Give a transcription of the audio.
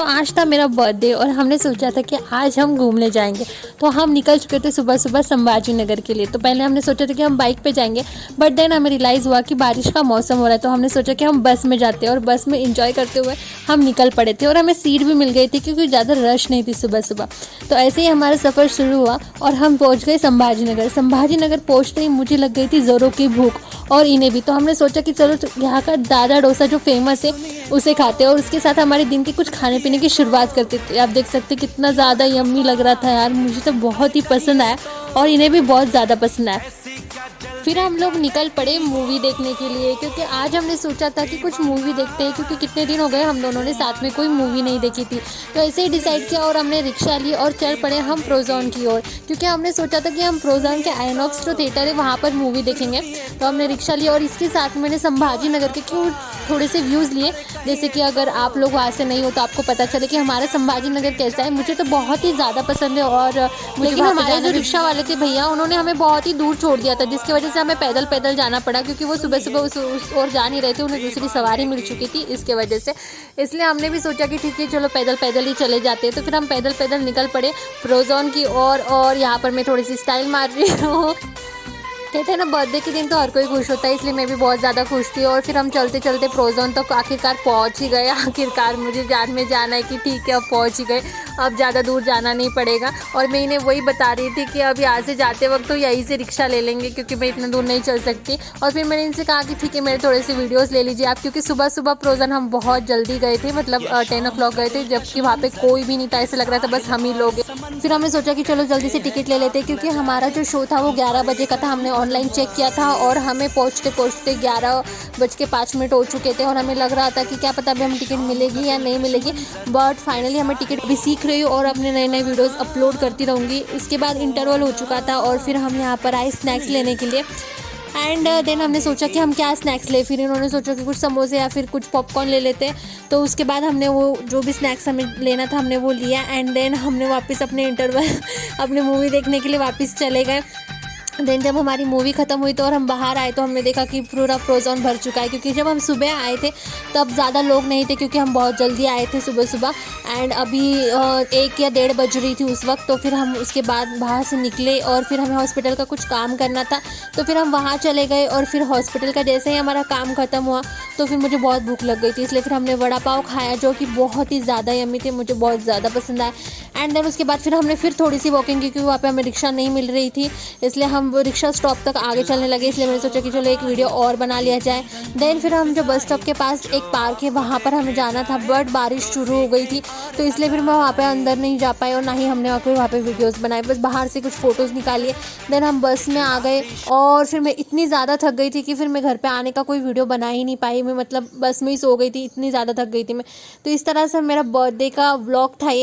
आज था मेरा बर्थडे और हमने सोचा था कि आज हम घूमने जाएंगे। तो हम निकल चुके थे सुबह सुबह संभाजी नगर के लिए। तो पहले हमने सोचा था कि हम बाइक पे जाएंगे, बट देन हमें रियलाइज़ हुआ कि बारिश का मौसम हो रहा है। तो हमने सोचा कि हम बस में जाते हैं और बस में इंजॉय करते हुए हम निकल पड़े थे और हमें सीट भी मिल गई थी क्योंकि ज़्यादा रश नहीं थी सुबह सुबह। तो ऐसे ही हमारा सफ़र शुरू हुआ और हम पहुँच गए संभाजी नगर। संभाजी नगर पहुँचते ही मुझे लग गई थी ज़ोरों की भूख और इन्हें भी। तो हमने सोचा कि चलो यहाँ का दादा डोसा जो फेमस है उसे खाते हैं और उसके साथ हमारे दिन के कुछ खाने पीने की शुरुआत करते थे। आप देख सकते कितना ज़्यादा यम्मी लग रहा था यार, मुझे तो बहुत ही पसंद आया और इन्हें भी बहुत ज़्यादा पसंद आया। फिर हम लोग निकल पड़े मूवी देखने के लिए क्योंकि आज हमने सोचा था कि कुछ मूवी देखते हैं क्योंकि कितने दिन हो गए हम दोनों ने साथ में कोई मूवी नहीं देखी थी। तो ऐसे ही डिसाइड किया और हमने रिक्शा ली और चल पड़े हम प्रोजॉन की ओर क्योंकि हमने सोचा था कि हम प्रोजॉन के आइनॉक्स जो थिएटर है वहाँ पर मूवी देखेंगे। तो हमने रिक्शा ली और इसके साथ मैंने संभाजी नगर के क्यों थोड़े से व्यूज़ लिए, जैसे कि अगर आप लोग वहाँ से नहीं हो तो आपको पता चले कि हमारा संभाजी नगर कैसा है। मुझे तो बहुत ही ज़्यादा पसंद है और लेकिन हमारे जो रिक्शा वाले थे भैया उन्होंने हमें बहुत ही दूर छोड़ दिया था, जिसकी वजह से हमें पैदल पैदल जाना पड़ा क्योंकि वो सुबह सुबह उस ओर जा नहीं रहे थे, उन्हें दूसरी सवारी मिल चुकी थी इसके वजह से। इसलिए हमने भी सोचा कि ठीक है चलो पैदल पैदल ही चले जाते हैं। तो फिर हम पैदल पैदल निकल पड़े प्रोजॉन की ओर और यहाँ पर मैं थोड़ी सी स्टाइल मार रही हूँ। कहते हैं ना बर्थडे के दिन तो हर कोई खुश होता है, इसलिए मैं भी बहुत ज़्यादा खुश थी। और फिर हम चलते चलते प्रोजॉन तक आखिरकार पहुंच ही गए। आखिरकार मुझे जान में जाना है कि ठीक है अब पहुंच ही गए, अब ज़्यादा दूर जाना नहीं पड़ेगा। और मैं इन्हें वही बता रही थी कि अब यहाँ से जाते वक्त तो यहीं से रिक्शा ले लेंगे क्योंकि मैं इतना दूर नहीं चल सकती। और फिर मैंने इनसे कहा कि ठीक है मेरे थोड़े से वीडियोज़ ले लीजिए आप, क्योंकि सुबह सुबह प्रोजॉन हम बहुत जल्दी गए थे, मतलब 10 o'clock गए थे, जबकि वहाँ पर कोई भी नहीं था, ऐसे लग रहा था बस हम ही लोग। फिर हमने सोचा कि चलो जल्दी से टिकट ले लेते क्योंकि हमारा जो शो था वो 11 बजे का था। हमने ऑनलाइन चेक किया था और हमें पहुँचते पहुँचते 11:05 हो चुके थे और हमें लग रहा था कि क्या पता अभी हमें टिकट मिलेगी या नहीं मिलेगी। बट फाइनली हमें टिकट भी सीख रही हूँ और अपने नए नए वीडियोस अपलोड करती रहूँगी। इसके बाद इंटरवल हो चुका था और फिर हम यहाँ पर आए स्नैक्स लेने के लिए। एंड देन हमने सोचा कि हम क्या स्नैक्स ले, फिर इन्होंने सोचा कि कुछ समोसे या फिर कुछ पॉपकॉर्न ले लेते। तो उसके बाद हमने वो जो भी स्नैक्स हमें लेना था हमने वो लिया एंड देन हमने वापस अपने इंटरवल अपने मूवी देखने के लिए वापस चले गए। देन जब हमारी मूवी ख़त्म हुई तो और हम बाहर आए तो हमने देखा कि पूरा प्रोजॉन भर चुका है, क्योंकि जब हम सुबह आए थे तब ज़्यादा लोग नहीं थे क्योंकि हम बहुत जल्दी आए थे सुबह सुबह। एंड अभी 1 या 1:30 बज रही थी उस वक्त। तो फिर हम उसके बाद बाहर से निकले और फिर हमें हॉस्पिटल का कुछ काम करना था तो फिर हम वहाँ चले गए। और फिर हॉस्पिटल का जैसे ही हमारा काम ख़त्म हुआ तो फिर मुझे बहुत भूख लग गई थी, इसलिए फिर हमने वड़ा पाव खाया जो कि बहुत ही ज़्यादा यम्मी थे, मुझे बहुत ज़्यादा पसंद आया। एंड देन उसके बाद फिर हमने फिर थोड़ी सी वॉकिंग की क्योंकि वहाँ पे हमें रिक्शा नहीं मिल रही थी, इसलिए हम रिक्शा स्टॉप तक आगे चलने लगे। इसलिए मैंने सोचा कि चलो एक वीडियो और बना लिया जाए। देन फिर हम जो बस स्टॉप के पास एक पार्क है वहाँ पर हमें जाना था, बट बारिश शुरू हो गई थी तो इसलिए फिर मैं वहाँ पे अंदर नहीं जा पाई और ना ही हमने वहाँ पे वीडियोस बनाए, बस बाहर से कुछ फ़ोटोज़ निकालिए। देन हम बस में आ गए और फिर मैं इतनी ज़्यादा थक गई थी कि फिर मैं घर पर आने का कोई वीडियो बना ही नहीं पाई। मैं मतलब बस में ही सो गई थी, इतनी ज़्यादा थक गई थी मैं। तो इस तरह से मेरा बर्थडे का व्लॉग था।